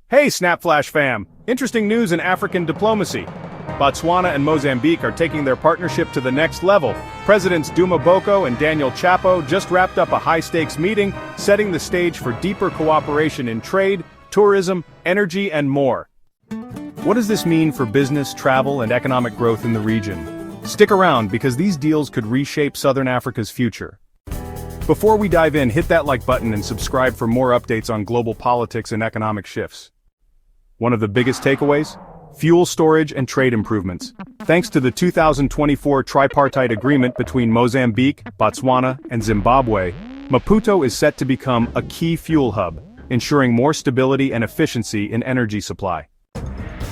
Hey SnapFlash fam! Interesting news in African diplomacy. Botswana and Mozambique are taking their partnership to the next level. Presidents Duma Boko and Daniel Chapo just wrapped up a high-stakes meeting, setting the stage for deeper cooperation in trade, tourism, energy, and more. What does this mean for business, travel, and economic growth in the region? Stick around because these deals could reshape Southern Africa's future. Before we dive in, hit that like button and subscribe for more updates on global politics and economic shifts. One of the biggest takeaways? Fuel storage and trade improvements. Thanks to the 2024 tripartite agreement between Mozambique, Botswana, and Zimbabwe, Maputo is set to become a key fuel hub, ensuring more stability and efficiency in energy supply.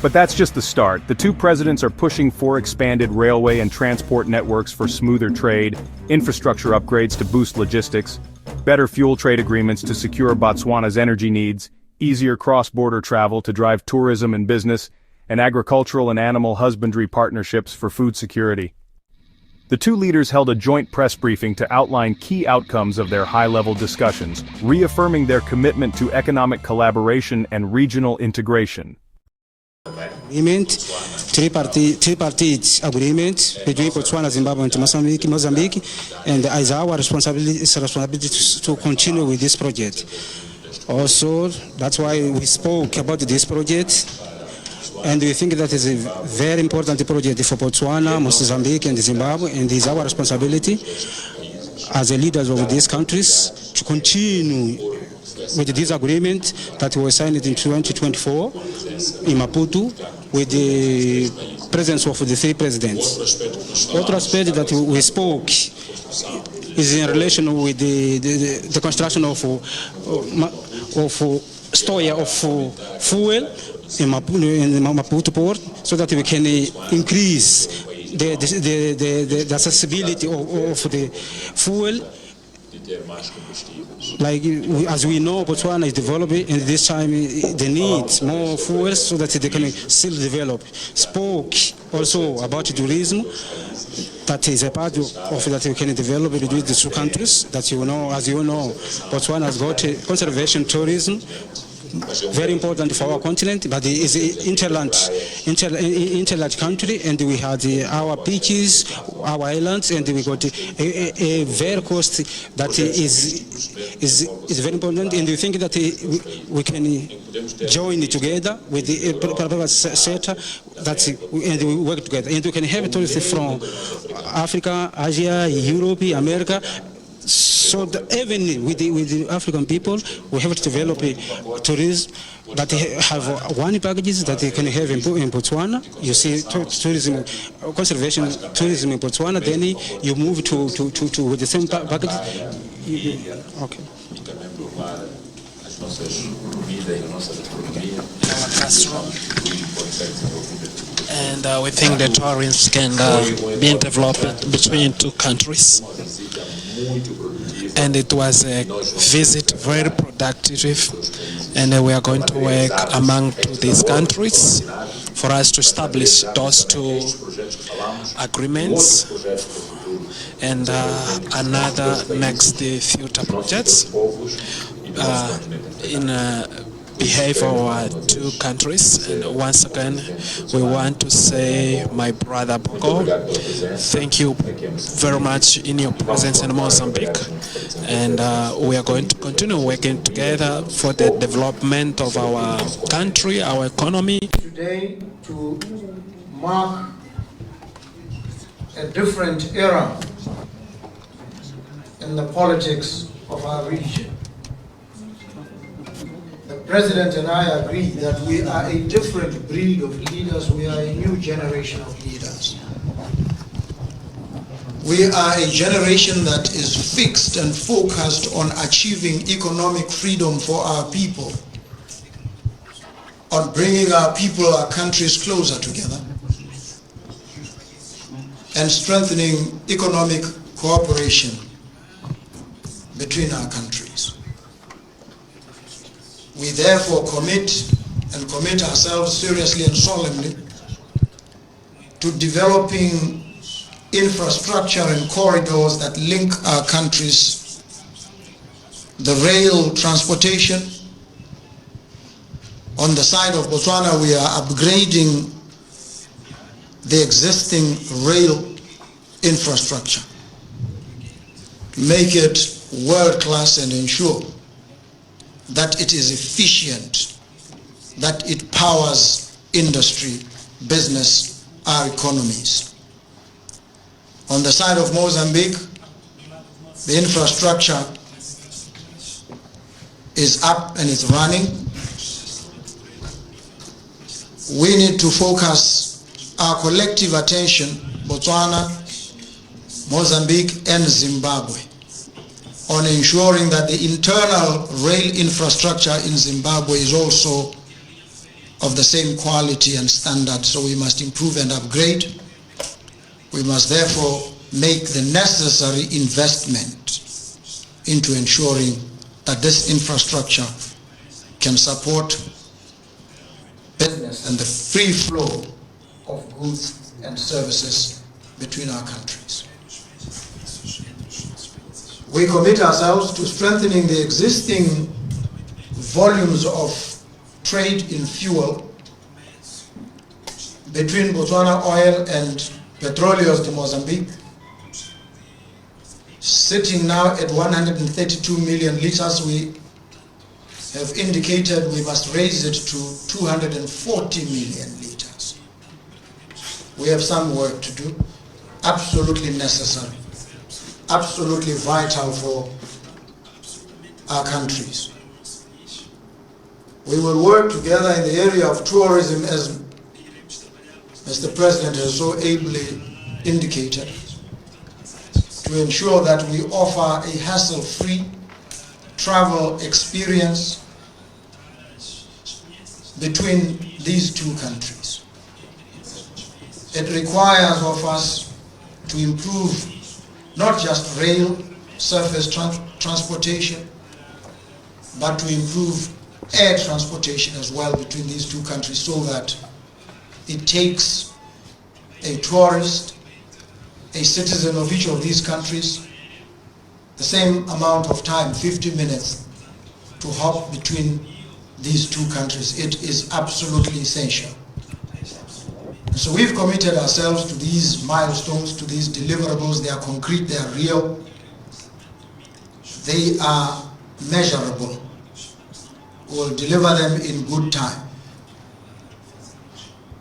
But that's just the start. The two presidents are pushing for expanded railway and transport networks for smoother trade, infrastructure upgrades to boost logistics, better fuel trade agreements to secure Botswana's energy needs, easier cross-border travel to drive tourism and business, and agricultural and animal husbandry partnerships for food security. The two leaders held a joint press briefing to outline key outcomes of their high-level discussions, reaffirming their commitment to economic collaboration and regional integration. Tripartite agreement between Botswana, Zimbabwe, and Mozambique, and it's our responsibility to continue with this project. Also, that's why we spoke about this project, and we think that is a very important project for Botswana, Mozambique, and Zimbabwe, and it's our responsibility as the leaders of these countries to continue with this agreement that was signed in 2024 in Maputo with the presence of the three presidents. Other aspect that we spoke is in relation with the construction of storage of fuel in Maputo port, so that we can increase the accessibility of the fuel. Like as we know, Botswana is developing, and this time they need more fuel so that they can still develop. Spoke also about tourism. That is a part of that we can develop between the two countries. That you know, as you know, Botswana has got conservation tourism, very important for our continent, but it is an interland country, and we had our beaches, our islands, and we got a very coast that is very important, and we think that we can join together with the private sector, and we work together, and we can have tourists from Africa, Asia, Europe, America. So even with the African people, we have to develop a tourism that have one packages that they can have in Botswana. You see tourism, conservation tourism in Botswana, then you move to with the same package. Okay. And we think the tourism can be developed between two countries. And it was a visit very productive, and we are going to work among these countries for us to establish those two agreements and another next future projects in behalf of our two countries. And once again, we want to say, my brother Boko, thank you very much in your presence in Mozambique, and we are going to continue working together for the development of our country, our economy. Today, to mark a different era in the politics of our region. The President and I agree that we are a different breed of leaders. We are a new generation of leaders. We are a generation that is fixed and focused on achieving economic freedom for our people, on bringing our people, our countries closer together, and strengthening economic cooperation between our countries. We therefore commit ourselves seriously and solemnly to developing infrastructure and corridors that link our countries, the rail transportation, On the side of Botswana, we are upgrading the existing rail infrastructure, make it world-class and ensure that it is efficient, that it powers industry, business, our economies. On the side of Mozambique, the infrastructure is up and it's running. We need to focus our collective attention, Botswana, Mozambique and Zimbabwe, on ensuring that the internal rail infrastructure in Zimbabwe is also of the same quality and standard. So we must improve and upgrade. We must therefore make the necessary investment into ensuring that this infrastructure can support business and the free flow of goods and services between our countries. We commit ourselves to strengthening the existing volumes of trade in fuel between Botswana Oil and Petróleos de Mozambique, sitting now at 132 million liters. We have indicated we must raise it to 240 million liters. We have some work to do, absolutely necessary, absolutely vital for our countries. We will work together in the area of tourism, as Mr. President has so ably indicated, to ensure that we offer a hassle-free travel experience between these two countries. It requires of us to improve not just rail, surface transportation, but to improve air transportation as well between these two countries, so that it takes a tourist, a citizen of each of these countries, the same amount of time, 50 minutes, to hop between these two countries. It is absolutely essential. So we've committed ourselves to these milestones, to these deliverables. They are concrete, they are real, they are measurable. We'll deliver them in good time.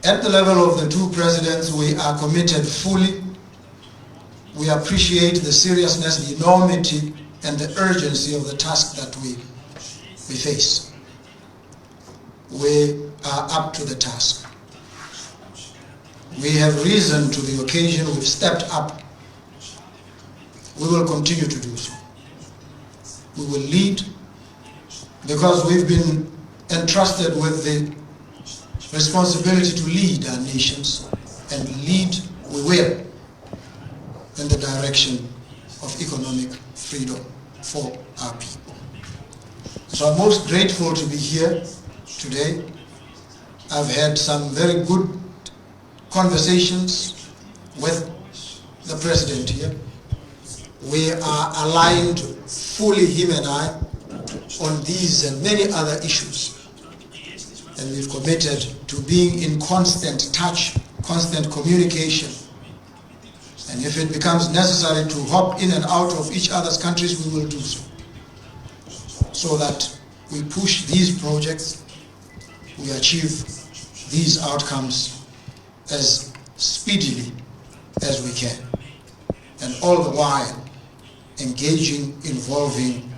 At the level of the two presidents, we are committed fully. We appreciate the seriousness, the enormity, and the urgency of the task that we face. We are up to the task. We have risen to the occasion, we've stepped up. We will continue to do so. We will lead, because we've been entrusted with the responsibility to lead our nations, and lead we will in the direction of economic freedom for our people. So I'm most grateful to be here today. I've had some very good conversations with the President here. We are aligned fully, him and I, on these and many other issues. And we've committed to being in constant touch, constant communication. And if it becomes necessary to hop in and out of each other's countries, we will do so, so that we push these projects, we achieve these outcomes as speedily as we can, and all the while engaging, involving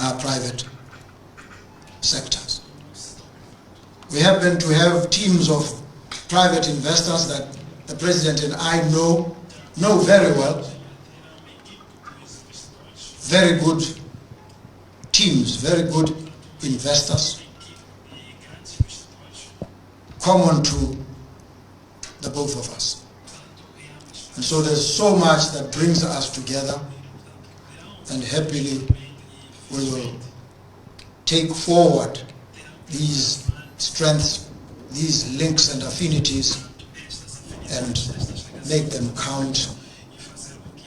our private sectors. We happen to have teams of private investors that the President and I know very well. Very good teams, very good investors, common to the both of us. And so there's so much that brings us together, and happily we will take forward these strengths, these links and affinities, and make them count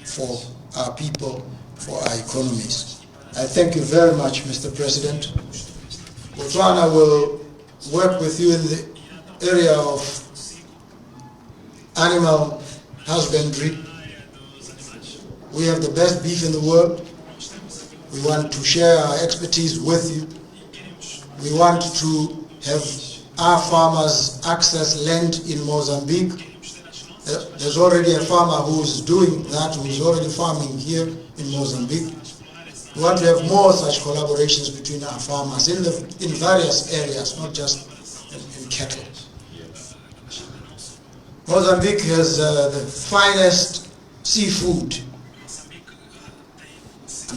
for our people, for our economies. I thank you very much, Mr. President. Botswana will work with you in the area of animal husbandry. We have the best beef in the world. We want to share our expertise with you. We want to have our farmers access land in Mozambique. There's already a farmer who's doing that, who's already farming here in Mozambique. We want to have more such collaborations between our farmers in various areas, not just in cattle. Mozambique has the finest seafood.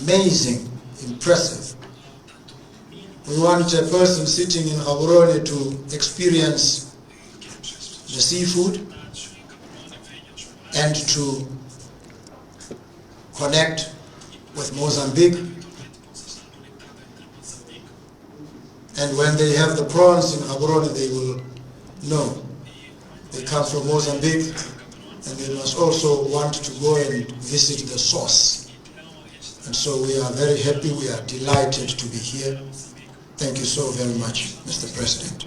Amazing, impressive. We want a person sitting in Gaborone to experience the seafood and to connect with Mozambique. And when they have the prawns in Gaborone, they will know they come from Mozambique, and they must also want to go and visit the source. And so we are very happy, we are delighted to be here. Thank you so very much, Mr. President.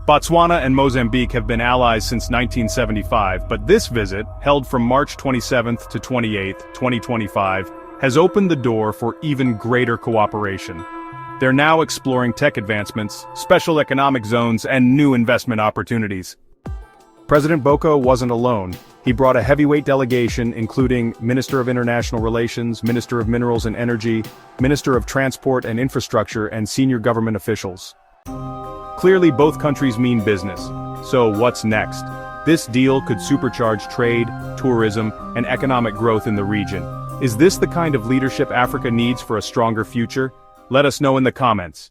Botswana and Mozambique have been allies since 1975, but this visit, held from March 27th to 28th, 2025, has opened the door for even greater cooperation. They're now exploring tech advancements, special economic zones, and new investment opportunities. President Boko wasn't alone. He brought a heavyweight delegation including Minister of International Relations, Minister of Minerals and Energy, Minister of Transport and Infrastructure, and senior government officials. Clearly both countries mean business. So what's next? This deal could supercharge trade, tourism, and economic growth in the region. Is this the kind of leadership Africa needs for a stronger future? Let us know in the comments.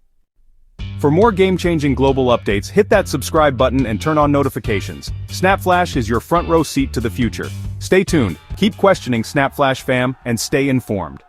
For more game-changing global updates, hit that subscribe button and turn on notifications. SnapFlash is your front row seat to the future. Stay tuned, keep questioning SnapFlash fam, and stay informed.